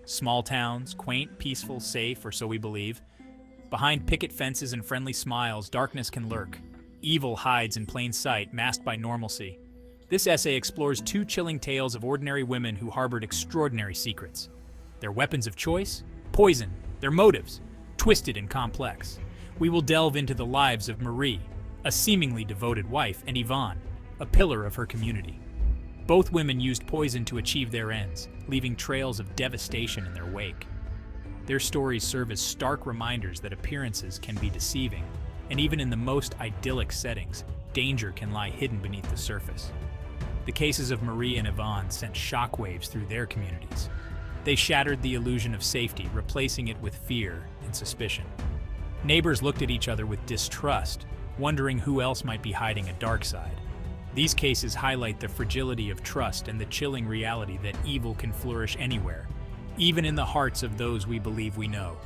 Small towns, quaint, peaceful, safe, or so we believe. Behind picket fences and friendly smiles, darkness can lurk. Evil hides in plain sight, masked by normalcy. This essay explores two chilling tales of ordinary women who harbored extraordinary secrets. Their weapons of choice? Poison. Their motives? Twisted and complex. We will delve into the lives of Marie, a seemingly devoted wife, and Yvonne, a pillar of her community. Both women used poison to achieve their ends, leaving trails of devastation in their wake. Their stories serve as stark reminders that appearances can be deceiving, and even in the most idyllic settings, danger can lie hidden beneath the surface. The cases of Marie and Yvonne sent shockwaves through their communities. They shattered the illusion of safety, replacing it with fear and suspicion. Neighbors looked at each other with distrust, wondering who else might be hiding a dark side. These cases highlight the fragility of trust and the chilling reality that evil can flourish anywhere, even in the hearts of those we believe we know.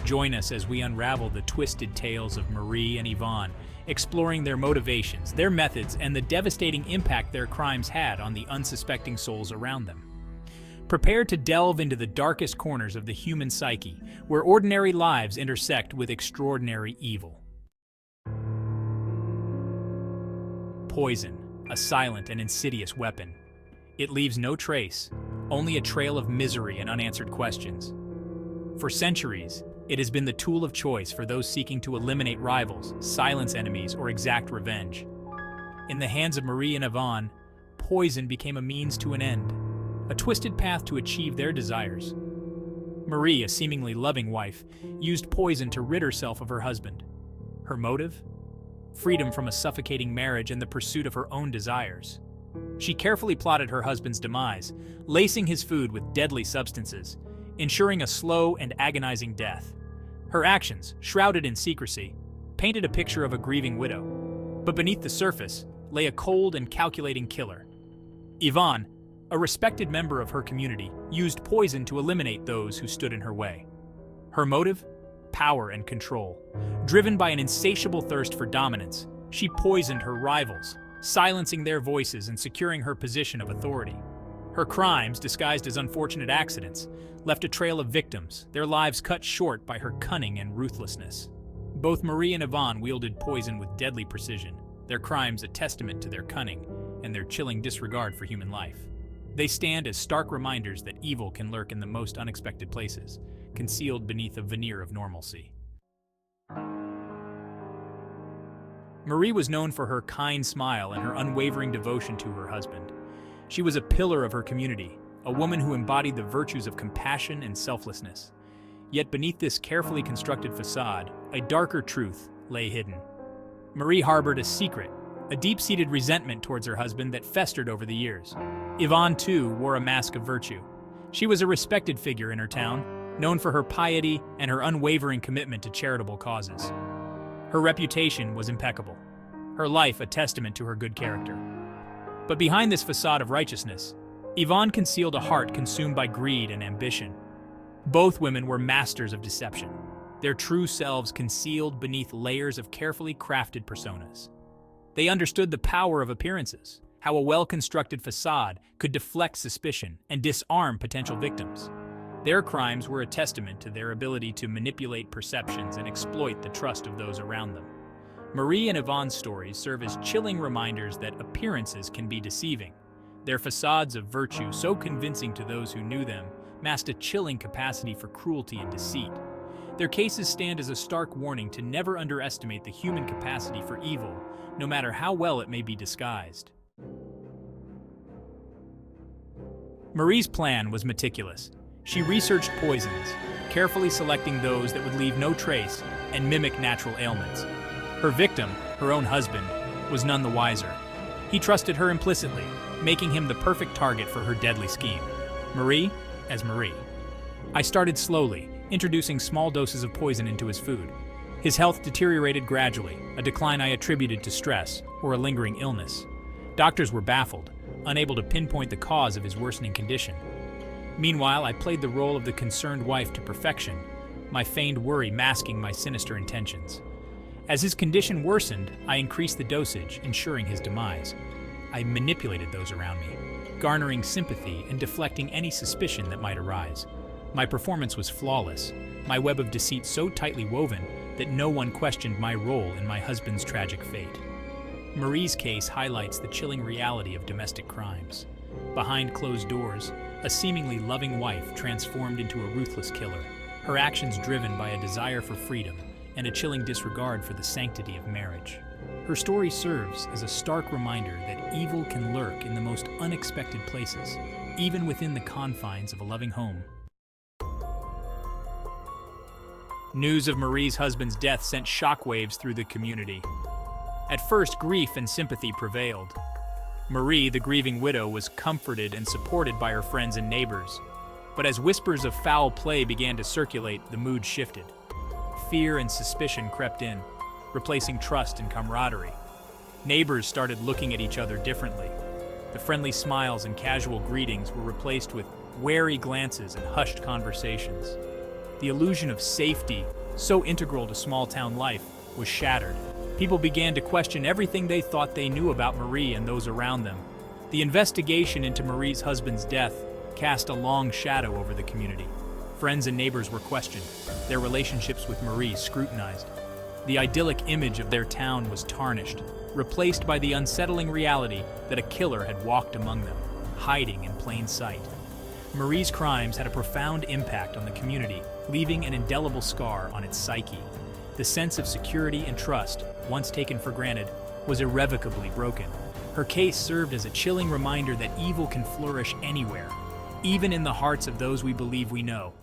Join us as we unravel the twisted tales of Marie and Yvonne, exploring their motivations, their methods, and the devastating impact their crimes had on the unsuspecting souls around them. Prepare to delve into the darkest corners of the human psyche, where ordinary lives intersect with extraordinary evil. Poison, a silent and insidious weapon. It leaves no trace, only a trail of misery and unanswered questions. For centuries, it has been the tool of choice for those seeking to eliminate rivals, silence enemies, or exact revenge. In the hands of Marie and Yvonne, poison became a means to an end, a twisted path to achieve their desires. Marie, a seemingly loving wife, used poison to rid herself of her husband. Her motive? Freedom from a suffocating marriage and the pursuit of her own desires. She carefully plotted her husband's demise, lacing his food with deadly substances, ensuring a slow and agonizing death. Her actions, shrouded in secrecy, painted a picture of a grieving widow. But beneath the surface lay a cold and calculating killer. Yvonne, a respected member of her community, used poison to eliminate those who stood in her way. Her motive? Power and control. Driven by an insatiable thirst for dominance, she poisoned her rivals, silencing their voices and securing her position of authority. Her crimes, disguised as unfortunate accidents, left a trail of victims, their lives cut short by her cunning and ruthlessness. Both Marie and Yvonne wielded poison with deadly precision, their crimes a testament to their cunning and their chilling disregard for human life. They stand as stark reminders that evil can lurk in the most unexpected places, concealed beneath a veneer of normalcy. Marie was known for her kind smile and her unwavering devotion to her husband. She was a pillar of her community, a woman who embodied the virtues of compassion and selflessness. Yet beneath this carefully constructed facade, a darker truth lay hidden. Marie harbored a secret, a deep-seated resentment towards her husband that festered over the years. Yvonne, too, wore a mask of virtue. She was a respected figure in her town, known for her piety and her unwavering commitment to charitable causes. Her reputation was impeccable, her life a testament to her good character. But behind this facade of righteousness, Yvonne concealed a heart consumed by greed and ambition. Both women were masters of deception, their true selves concealed beneath layers of carefully crafted personas. They understood the power of appearances, how a well-constructed facade could deflect suspicion and disarm potential victims. Their crimes were a testament to their ability to manipulate perceptions and exploit the trust of those around them. Marie and Yvonne's stories serve as chilling reminders that appearances can be deceiving. Their facades of virtue, so convincing to those who knew them, masked a chilling capacity for cruelty and deceit. Their cases stand as a stark warning to never underestimate the human capacity for evil, no matter how well it may be disguised. Marie's plan was meticulous. She researched poisons, carefully selecting those that would leave no trace and mimic natural ailments. Her victim, her own husband, was none the wiser. He trusted her implicitly, making him the perfect target for her deadly scheme. Marie as Marie. I started slowly, introducing small doses of poison into his food. His health deteriorated gradually, a decline I attributed to stress or a lingering illness. Doctors were baffled, unable to pinpoint the cause of his worsening condition. Meanwhile, I played the role of the concerned wife to perfection, my feigned worry masking my sinister intentions. As his condition worsened, I increased the dosage, ensuring his demise. I manipulated those around me, garnering sympathy and deflecting any suspicion that might arise. My performance was flawless, my web of deceit so tightly woven that no one questioned my role in my husband's tragic fate. Marie's case highlights the chilling reality of domestic crimes. Behind closed doors, a seemingly loving wife transformed into a ruthless killer, her actions driven by a desire for freedom and a chilling disregard for the sanctity of marriage. Her story serves as a stark reminder that evil can lurk in the most unexpected places, even within the confines of a loving home. News of Marie's husband's death sent shockwaves through the community. At first, grief and sympathy prevailed. Marie, the grieving widow, was comforted and supported by her friends and neighbors. But as whispers of foul play began to circulate, the mood shifted. Fear and suspicion crept in, replacing trust and camaraderie. Neighbors started looking at each other differently. The friendly smiles and casual greetings were replaced with wary glances and hushed conversations. The illusion of safety, so integral to small-town life, was shattered. People began to question everything they thought they knew about Marie and those around them. The investigation into Marie's husband's death cast a long shadow over the community. Friends and neighbors were questioned, their relationships with Marie scrutinized. The idyllic image of their town was tarnished, replaced by the unsettling reality that a killer had walked among them, hiding in plain sight. Marie's crimes had a profound impact on the community, leaving an indelible scar on its psyche. The sense of security and trust, once taken for granted, was irrevocably broken. Her case served as a chilling reminder that evil can flourish anywhere, even in the hearts of those we believe we know.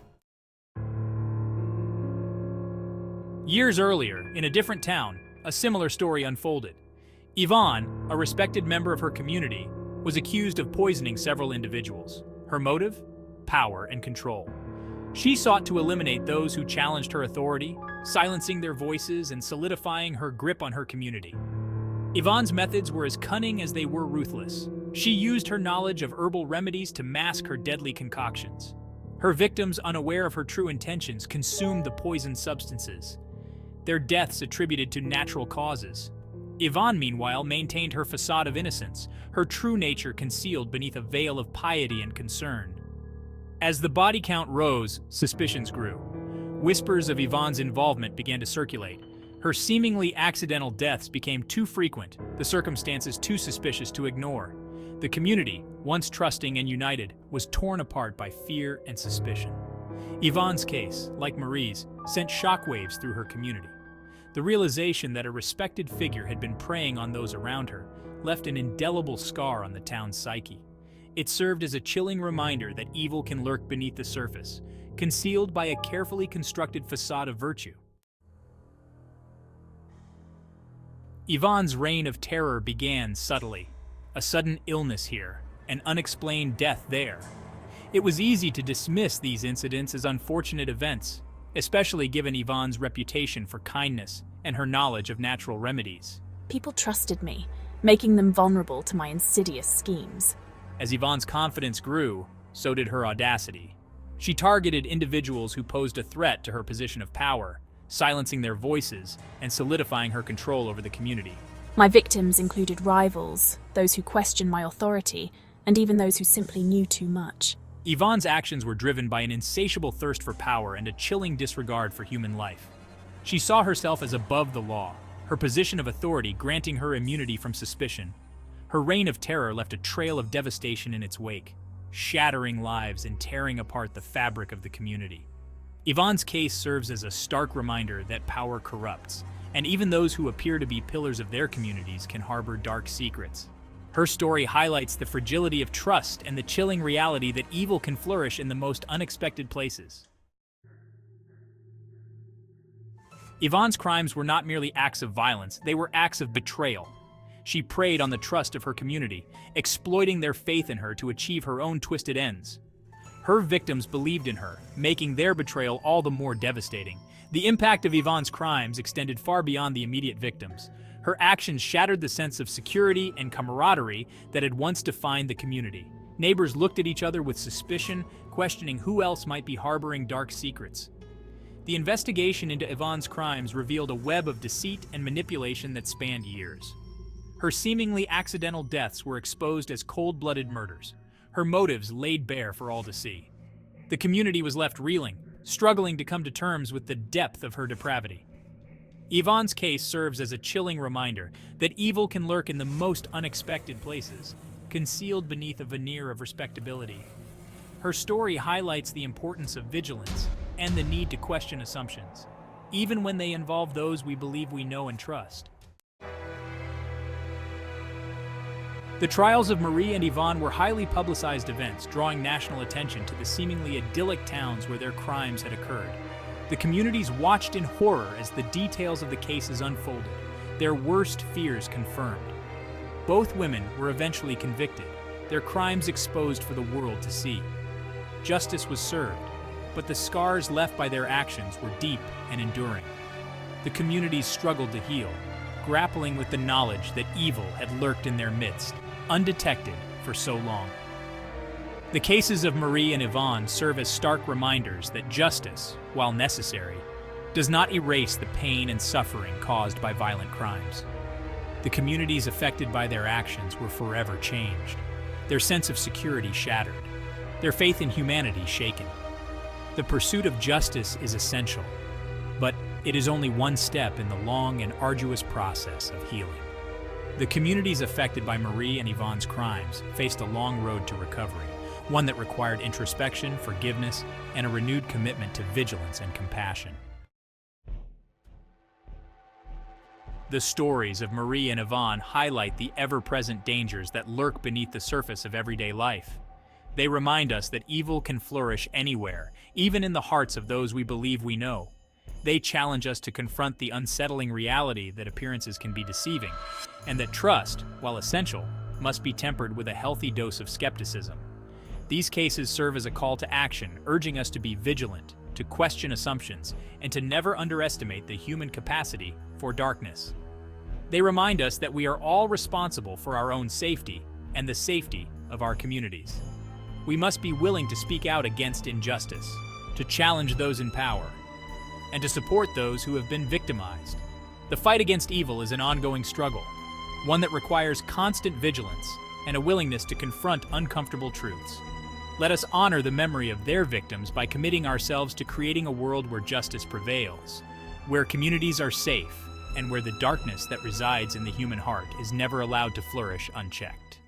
Years earlier, in a different town, a similar story unfolded. Yvonne, a respected member of her community, was accused of poisoning several individuals. Her motive? Power and control. She sought to eliminate those who challenged her authority, silencing their voices and solidifying her grip on her community. Yvonne's methods were as cunning as they were ruthless. She used her knowledge of herbal remedies to mask her deadly concoctions. Her victims, unaware of her true intentions, consumed the poisoned substances, their deaths attributed to natural causes. Yvonne, meanwhile, maintained her facade of innocence, her true nature concealed beneath a veil of piety and concern. As the body count rose, suspicions grew. Whispers of Yvonne's involvement began to circulate. Her seemingly accidental deaths became too frequent, the circumstances too suspicious to ignore. The community, once trusting and united, was torn apart by fear and suspicion. Yvonne's case, like Marie's, sent shockwaves through her community. The realization that a respected figure had been preying on those around her left an indelible scar on the town's psyche. It served as a chilling reminder that evil can lurk beneath the surface, concealed by a carefully constructed facade of virtue. Yvonne's reign of terror began subtly. A sudden illness here, an unexplained death there. It was easy to dismiss these incidents as unfortunate events, especially given Yvonne's reputation for kindness and her knowledge of natural remedies. People trusted me, making them vulnerable to my insidious schemes. As Yvonne's confidence grew, so did her audacity. She targeted individuals who posed a threat to her position of power, silencing their voices and solidifying her control over the community. My victims included rivals, those who questioned my authority, and even those who simply knew too much. Yvonne's actions were driven by an insatiable thirst for power and a chilling disregard for human life. She saw herself as above the law, her position of authority granting her immunity from suspicion. Her reign of terror left a trail of devastation in its wake, shattering lives and tearing apart the fabric of the community. Yvonne's case serves as a stark reminder that power corrupts, and even those who appear to be pillars of their communities can harbor dark secrets. Her story highlights the fragility of trust and the chilling reality that evil can flourish in the most unexpected places. Yvonne's crimes were not merely acts of violence, they were acts of betrayal. She preyed on the trust of her community, exploiting their faith in her to achieve her own twisted ends. Her victims believed in her, making their betrayal all the more devastating. The impact of Yvonne's crimes extended far beyond the immediate victims. Her actions shattered the sense of security and camaraderie that had once defined the community. Neighbors looked at each other with suspicion, questioning who else might be harboring dark secrets. The investigation into Yvonne's crimes revealed a web of deceit and manipulation that spanned years. Her seemingly accidental deaths were exposed as cold-blooded murders, her motives laid bare for all to see. The community was left reeling, struggling to come to terms with the depth of her depravity. Yvonne's case serves as a chilling reminder that evil can lurk in the most unexpected places, concealed beneath a veneer of respectability. Her story highlights the importance of vigilance and the need to question assumptions, even when they involve those we believe we know and trust. The trials of Marie and Yvonne were highly publicized events, drawing national attention to the seemingly idyllic towns where their crimes had occurred. The communities watched in horror as the details of the cases unfolded, their worst fears confirmed. Both women were eventually convicted, their crimes exposed for the world to see. Justice was served, but the scars left by their actions were deep and enduring. The communities struggled to heal, grappling with the knowledge that evil had lurked in their midst, undetected for so long. The cases of Marie and Yvonne serve as stark reminders that justice, while necessary, does not erase the pain and suffering caused by violent crimes. The communities affected by their actions were forever changed, their sense of security shattered, their faith in humanity shaken. The pursuit of justice is essential, but it is only one step in the long and arduous process of healing. The communities affected by Marie and Yvonne's crimes faced a long road to recovery, one that required introspection, forgiveness, and a renewed commitment to vigilance and compassion. The stories of Marie and Yvonne highlight the ever-present dangers that lurk beneath the surface of everyday life. They remind us that evil can flourish anywhere, even in the hearts of those we believe we know. They challenge us to confront the unsettling reality that appearances can be deceiving, and that trust, while essential, must be tempered with a healthy dose of skepticism. These cases serve as a call to action, urging us to be vigilant, to question assumptions, and to never underestimate the human capacity for darkness. They remind us that we are all responsible for our own safety and the safety of our communities. We must be willing to speak out against injustice, to challenge those in power, and to support those who have been victimized. The fight against evil is an ongoing struggle, one that requires constant vigilance and a willingness to confront uncomfortable truths. Let us honor the memory of their victims by committing ourselves to creating a world where justice prevails, where communities are safe, and where the darkness that resides in the human heart is never allowed to flourish unchecked.